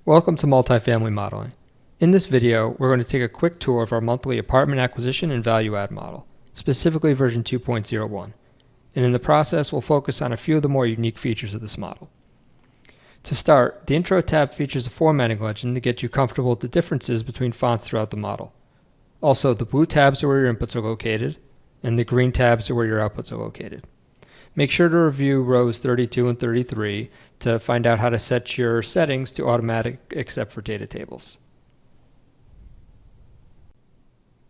Welcome to Multifamily Modeling. In this video, we're going to take a quick tour of our monthly apartment acquisition and value add model, specifically version 2.01. And in the process, we'll focus on a few of the more unique features of this model. To start, the Intro tab features a formatting legend to get you comfortable with the differences between fonts throughout the model. Also, the blue tabs are where your inputs are located, and the green tabs are where your outputs are located. Make sure to review rows 32 and 33 to find out how to set your settings to automatic except for data tables.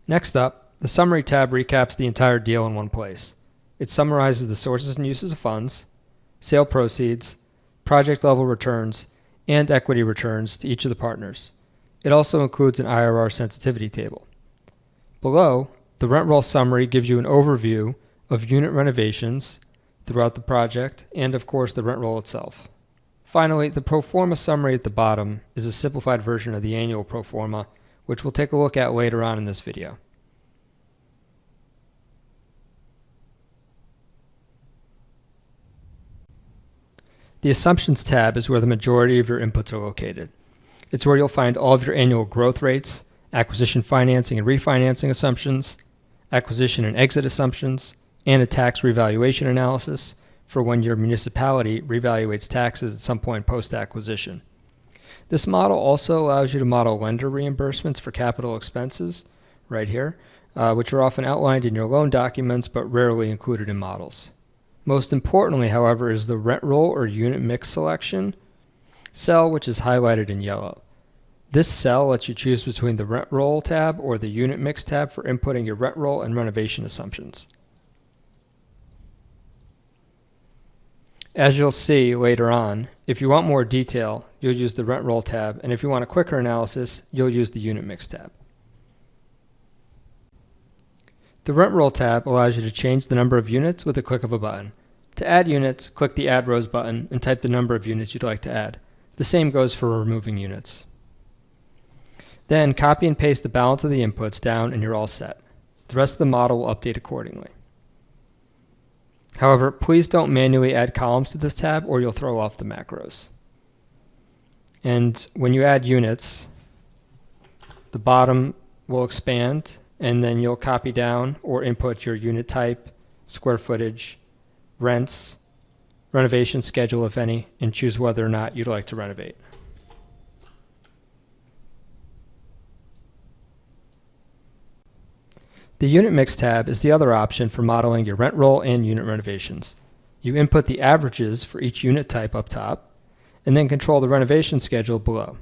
Next up, the Summary tab recaps the entire deal in one place. It summarizes the sources and uses of funds, sale proceeds, project level returns, and equity returns to each of the partners. It also includes an IRR sensitivity table. Below, the rent roll summary gives you an overview of unit renovations throughout the project, and of course the rent roll itself. Finally, the pro forma summary at the bottom is a simplified version of the annual pro forma, which we'll take a look at later on in this video. The Assumptions tab is where the majority of your inputs are located. It's where you'll find all of your annual growth rates, acquisition financing and refinancing assumptions, acquisition and exit assumptions, and a tax revaluation analysis for when your municipality revaluates taxes at some point post-acquisition. This model also allows you to model lender reimbursements for capital expenses, right here, which are often outlined in your loan documents but rarely included in models. Most importantly, however, is the rent roll or unit mix selection cell, which is highlighted in yellow. This cell lets you choose between the rent roll tab or the unit mix tab for inputting your rent roll and renovation assumptions. As you'll see later on, if you want more detail, you'll use the rent roll tab, and if you want a quicker analysis, you'll use the unit mix tab. The rent roll tab allows you to change the number of units with a click of a button. To add units, click the Add Rows button and type the number of units you'd like to add. The same goes for removing units. Then copy and paste the balance of the inputs down and you're all set. The rest of the model will update accordingly. However, please don't manually add columns to this tab or you'll throw off the macros. And when you add units, the bottom will expand and then you'll copy down or input your unit type, square footage, rents, renovation schedule if any, and choose whether or not you'd like to renovate. The Unit Mix tab is the other option for modeling your rent roll and unit renovations. You input the averages for each unit type up top, and then control the renovation schedule below.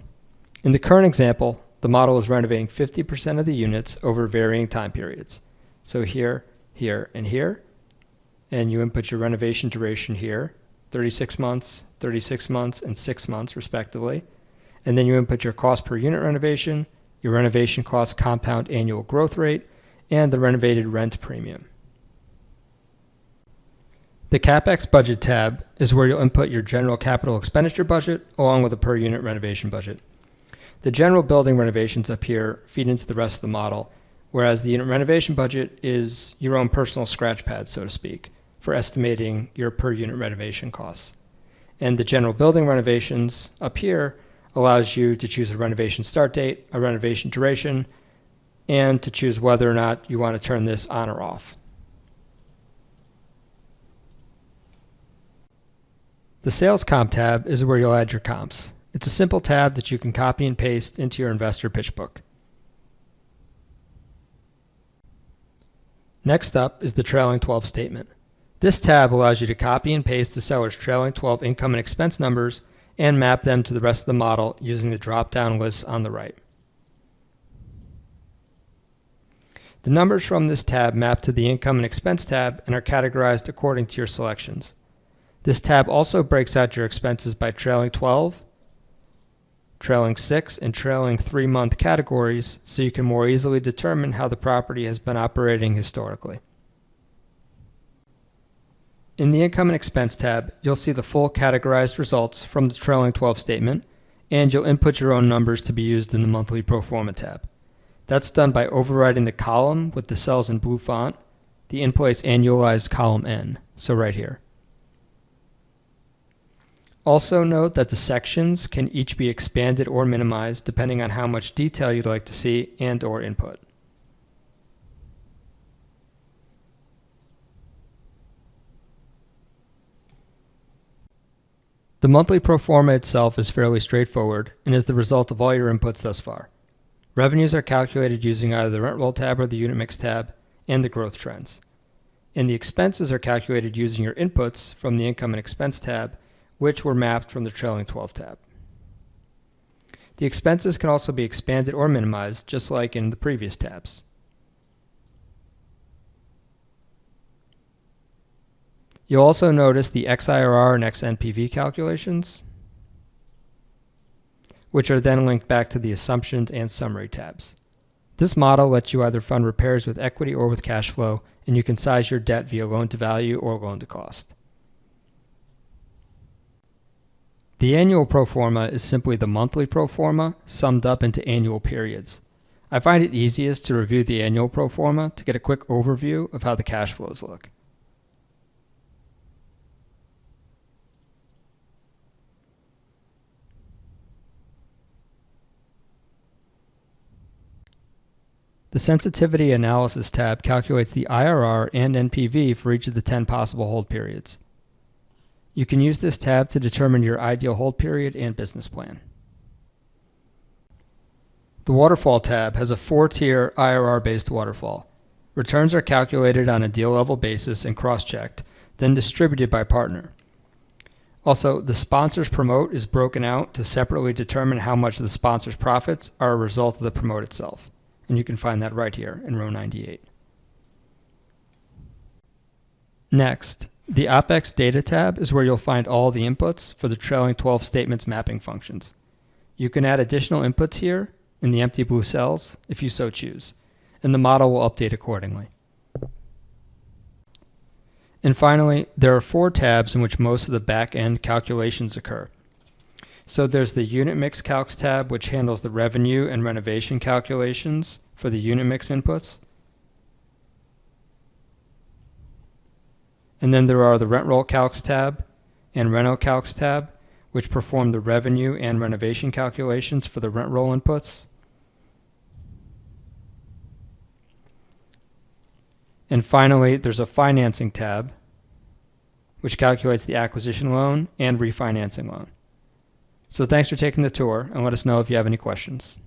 In the current example, the model is renovating 50% of the units over varying time periods. So here, here, and here, and you input your renovation duration here, 36 months, and 6 months respectively, and then you input your cost per unit renovation, your renovation cost compound annual growth rate, and the renovated rent premium. The Capex Budget tab is where you'll input your general capital expenditure budget along with a per unit renovation budget. The general building renovations up here feed into the rest of the model, whereas the unit renovation budget is your own personal scratch pad, so to speak, for estimating your per unit renovation costs. And the general building renovations up here allows you to choose a renovation start date, a renovation duration, and to choose whether or not you want to turn this on or off. The Sales Comp tab is where you'll add your comps. It's a simple tab that you can copy and paste into your investor pitch book. Next up is the Trailing 12 statement. This tab allows you to copy and paste the seller's trailing 12 income and expense numbers and map them to the rest of the model using the drop-down lists on the right. The numbers from this tab map to the Income and Expense tab and are categorized according to your selections. This tab also breaks out your expenses by trailing 12, trailing 6, and trailing 3-month categories so you can more easily determine how the property has been operating historically. In the Income and Expense tab, you'll see the full categorized results from the trailing 12 statement, and you'll input your own numbers to be used in the Monthly Pro Forma tab. That's done by overriding the column with the cells in blue font, the in-place annualized column N, so right here. Also note that the sections can each be expanded or minimized depending on how much detail you'd like to see and/or input. The monthly pro forma itself is fairly straightforward and is the result of all your inputs thus far. Revenues are calculated using either the rent roll tab or the unit mix tab and the growth trends. And the expenses are calculated using your inputs from the income and expense tab, which were mapped from the trailing 12 tab. The expenses can also be expanded or minimized, just like in the previous tabs. You'll also notice the XIRR and XNPV calculations, which are then linked back to the assumptions and summary tabs. This model lets you either fund repairs with equity or with cash flow, and you can size your debt via loan to value or loan to cost. The annual pro forma is simply the monthly pro forma summed up into annual periods. I find it easiest to review the annual pro forma to get a quick overview of how the cash flows look. The Sensitivity Analysis tab calculates the IRR and NPV for each of the 10 possible hold periods. You can use this tab to determine your ideal hold period and business plan. The Waterfall tab has a 4-tier IRR-based waterfall. Returns are calculated on a deal-level basis and cross-checked, then distributed by partner. Also, the sponsor's promote is broken out to separately determine how much the sponsor's profits are a result of the promote itself. And you can find that right here in row 98. Next, the OpX Data tab is where you'll find all the inputs for the trailing 12 statements mapping functions. You can add additional inputs here in the empty blue cells if you so choose, and the model will update accordingly. And finally, there are 4 tabs in which most of the back-end calculations occur. So there's the Unit Mix Calcs tab, which handles the revenue and renovation calculations for the unit mix inputs. And then there are the Rent Roll Calcs tab and Reno Calcs tab, which perform the revenue and renovation calculations for the rent roll inputs. And finally, there's a Financing tab, which calculates the acquisition loan and refinancing loan. So thanks for taking the tour, and let us know if you have any questions.